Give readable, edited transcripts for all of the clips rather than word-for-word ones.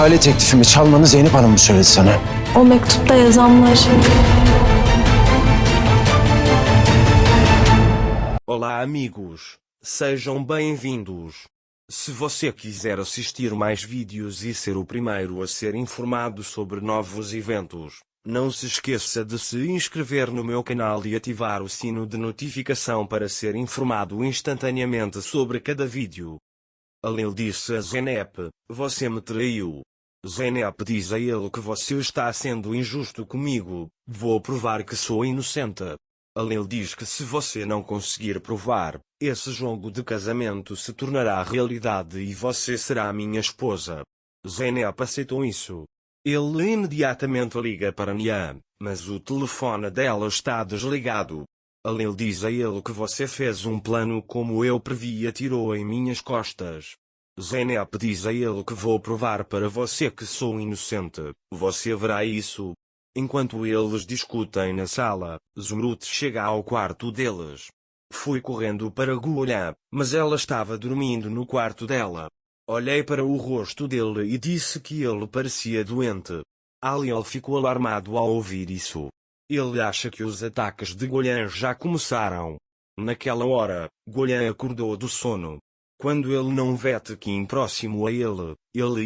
İhale teklifimi çalmanı Zeynep Hanım mı söyledi sana? O mektupta yazanlar. Olá, amigos. Sejam bem-vindos. Se você quiser assistir mais vídeos e ser o primeiro a ser informado sobre novos eventos, não se esqueça de se inscrever no meu canal e ativar o sino de notificação para ser informado instantaneamente sobre cada vídeo. Alil disse a Zeynep: você me traiu. Zeynep diz a ele que você está sendo injusto comigo, vou provar que sou inocente. Alil diz que se você não conseguir provar, esse jogo de casamento se tornará realidade e você será minha esposa. Zeynep aceitou isso. Ele imediatamente liga para Nia, mas o telefone dela está desligado. Alil diz a ele que você fez um plano como eu previ e atirou em minhas costas. Zeynep diz a ele que vou provar para você que sou inocente, você verá isso. Enquanto eles discutem na sala, Zumrut chega ao quarto deles. Fui correndo para Gulha, mas ela estava dormindo no quarto dela. Olhei para o rosto dele e disse que ele parecia doente. Alil ficou alarmado ao ouvir isso. Ele acha que os ataques de Gulha já começaram. Naquela hora, Gulha acordou do sono. Quando ele não vê Tekin próximo a ele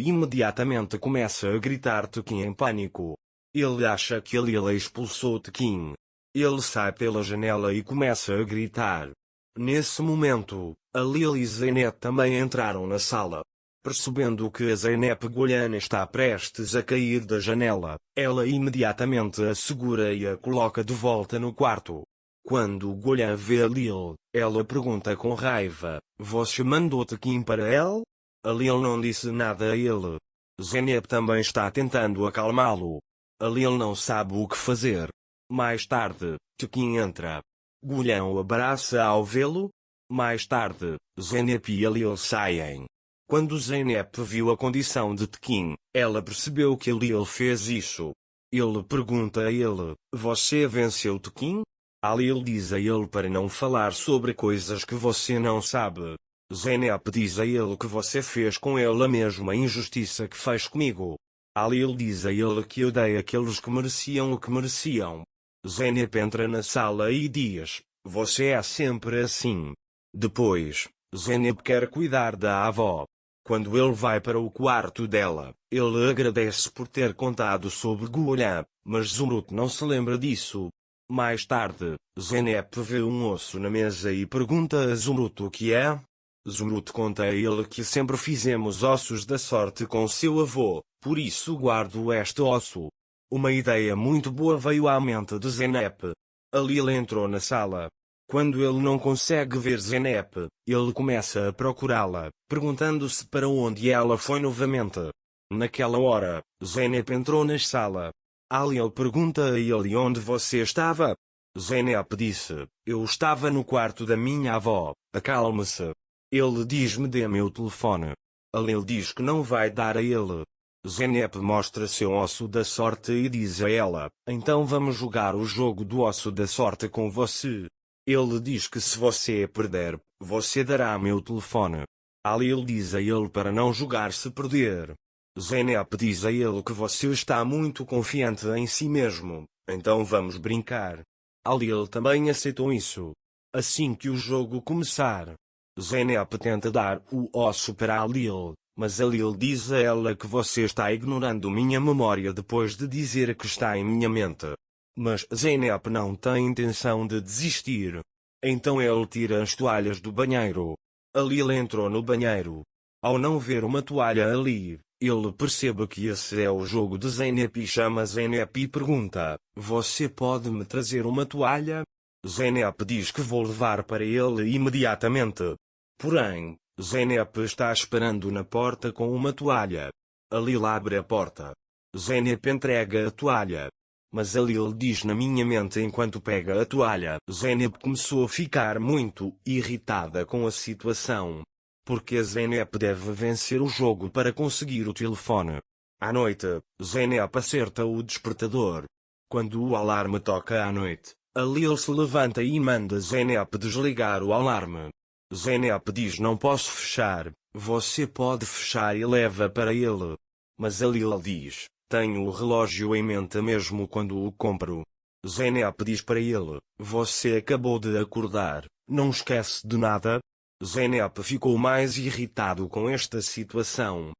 imediatamente começa a gritar Tekin em pânico. Ele acha que Alil expulsou Tekin. Ele sai pela janela e começa a gritar. Nesse momento, Alil e Zeynep também entraram na sala. Percebendo que a Zeynep Gulhan está prestes a cair da janela, ela imediatamente a segura e a coloca de volta no quarto. Quando Gulhan vê Alil, ela pergunta com raiva: você mandou Tekin para ela? Alil não disse nada a ele. Zeynep também está tentando acalmá-lo. Alil não sabe o que fazer. Mais tarde, Tekin entra. Gulhan o abraça ao vê-lo. Mais tarde, Zeynep e Alil saem. Quando Zeynep viu a condição de Tekin, ela percebeu que Alil fez isso. Ele pergunta a ele: você venceu Tekin? Alil diz a ele para não falar sobre coisas que você não sabe. Zeynep diz a ele que você fez com ele a mesma injustiça que fez comigo. Alil diz a ele que eu dei àqueles que mereciam o que mereciam. Zeynep entra na sala e diz: você é sempre assim. Depois, Zeynep quer cuidar da avó. Quando ele vai para o quarto dela, ele agradece por ter contado sobre Gulhan, mas Zumrut não se lembra disso. Mais tarde, Zeynep vê um osso na mesa e pergunta a Zumrut o que é. Zumrut conta a ele que sempre fizemos ossos da sorte com seu avô, por isso guardo este osso. Uma ideia muito boa veio à mente de Zeynep. Alil entrou na sala. Quando ele não consegue ver Zeynep, ele começa a procurá-la, perguntando-se para onde ela foi novamente. Naquela hora, Zeynep entrou na sala. Alil pergunta a ele onde você estava. Zeynep disse: eu estava no quarto da minha avó, acalme-se. Ele diz-me dê meu telefone. Alil diz que não vai dar a ele. Zeynep mostra seu osso da sorte e diz a ela: então vamos jogar o jogo do osso da sorte com você. Ele diz que se você perder, você dará meu telefone. Alil diz a ele para não jogar se perder. Zeynep diz a ele que você está muito confiante em si mesmo, então vamos brincar. Alil também aceitou isso. Assim que o jogo começar, Zeynep tenta dar o osso para Alil, mas Alil diz a ela que você está ignorando minha memória depois de dizer que está em minha mente. Mas Zeynep não tem intenção de desistir. Então ele tira as toalhas do banheiro. Alil entrou no banheiro. Ao não ver uma toalha ali, ele percebe que esse é o jogo de Zeynep e chama Zeynep e pergunta: você pode me trazer uma toalha? Zeynep diz que vou levar para ele imediatamente. Porém, Zeynep está esperando na porta com uma toalha. Alil abre a porta. Zeynep entrega a toalha. Mas Alil diz na minha mente enquanto pega a toalha. Zeynep começou a ficar muito irritada com a situação. Porque Zeynep deve vencer o jogo para conseguir o telefone. À noite, Zeynep acerta o despertador. Quando o alarme toca à noite, Alil se levanta e manda Zeynep desligar o alarme. Zeynep diz: não posso fechar, você pode fechar e leva para ele. Mas a Lil diz: tenho o relógio em mente mesmo quando o compro. Zeynep diz para ele: você acabou de acordar, não esquece de nada? Zeynep ficou mais irritado com esta situação.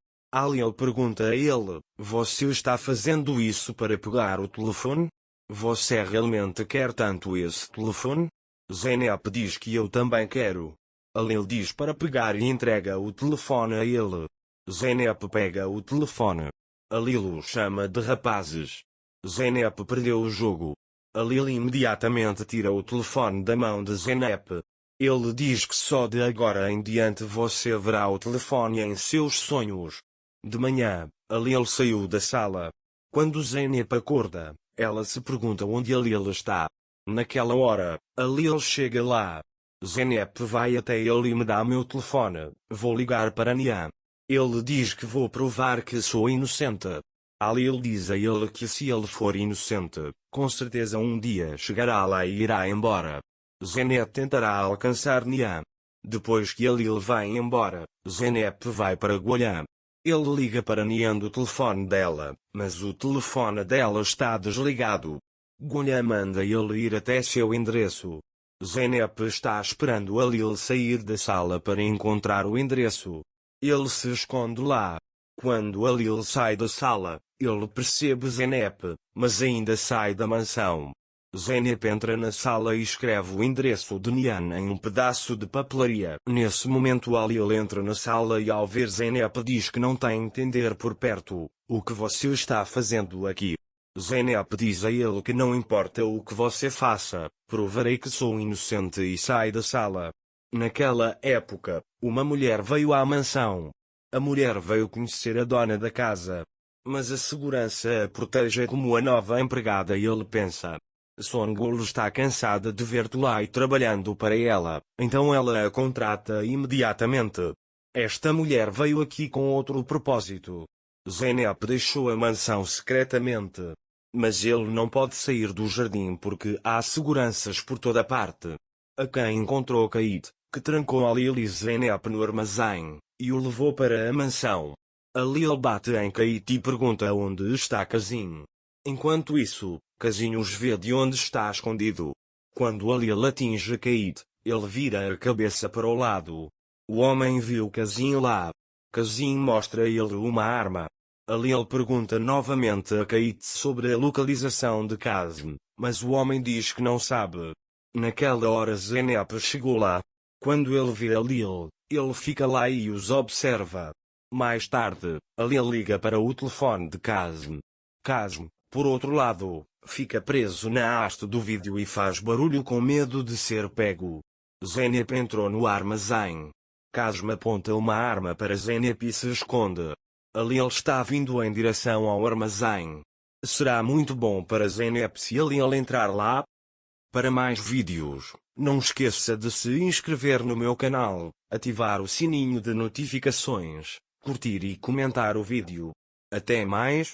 Lil pergunta a ele: você está fazendo isso para pegar o telefone? Você realmente quer tanto esse telefone? Zeynep diz que eu também quero. Lil diz para pegar e entrega o telefone a ele. Zeynep pega o telefone. Lil o chama de rapazes. Zeynep perdeu o jogo. Lil imediatamente tira o telefone da mão de Zeynep. Ele diz que só de agora em diante você verá o telefone em seus sonhos. De manhã, Lil saiu da sala. Quando Zeynep acorda, ela se pergunta onde Lil está. Naquela hora, Lil chega lá. Zeynep vai até ele e me dá meu telefone. Vou ligar para Nian. Ele diz que vou provar que sou inocente. Lil diz a ele que se ele for inocente, com certeza um dia chegará lá e irá embora. Zeynep tentará alcançar Nian. Depois que Lil vai embora, Zeynep vai para Guolhã. Ele liga para Nian do telefone dela, mas o telefone dela está desligado. Guolhã manda ele ir até seu endereço. Zeynep está esperando Lil sair da sala para encontrar o endereço. Ele se esconde lá. Quando Lil sai da sala, ele percebe Zeynep, mas ainda sai da mansão. Zeynep entra na sala e escreve o endereço de Nian em um pedaço de papelaria. Nesse momento Lil entra na sala e ao ver Zeynep diz que não tem a entender por perto: o que você está fazendo aqui? Zeynep diz a ele que não importa o que você faça, provarei que sou inocente e sai da sala. Naquela época, uma mulher veio à mansão. A mulher veio conhecer a dona da casa. Mas a segurança a protege como a nova empregada e ele pensa: Songul está cansada de ver-te lá e trabalhando para ela, então ela a contrata imediatamente. Esta mulher veio aqui com outro propósito. Zeynep deixou a mansão secretamente. Mas ele não pode sair do jardim porque há seguranças por toda parte. A quem encontrou Kate, que trancou Lil e Zeynep no armazém, e o levou para a mansão. Lil bate em Kate e pergunta onde está Casim. Enquanto isso, Casim os vê de onde está escondido. Quando Lil atinge Kate, ele vira a cabeça para o lado. O homem viu Casim lá. Casim mostra a ele uma arma. Lil pergunta novamente a Kate sobre a localização de Casim, mas o homem diz que não sabe. Naquela hora Zeynep chegou lá. Quando ele vê Lil, ele fica lá e os observa. Mais tarde, Lil liga para o telefone de Casim. Casim, por outro lado, fica preso na haste do vídeo e faz barulho com medo de ser pego. Zeynep entrou no armazém. Casim aponta uma arma para Zeynep e se esconde. Lil está vindo em direção ao armazém. Será muito bom para Zeynep se Lil entrar lá? Para mais vídeos, não esqueça de se inscrever no meu canal, ativar o sininho de notificações, curtir e comentar o vídeo. Até mais!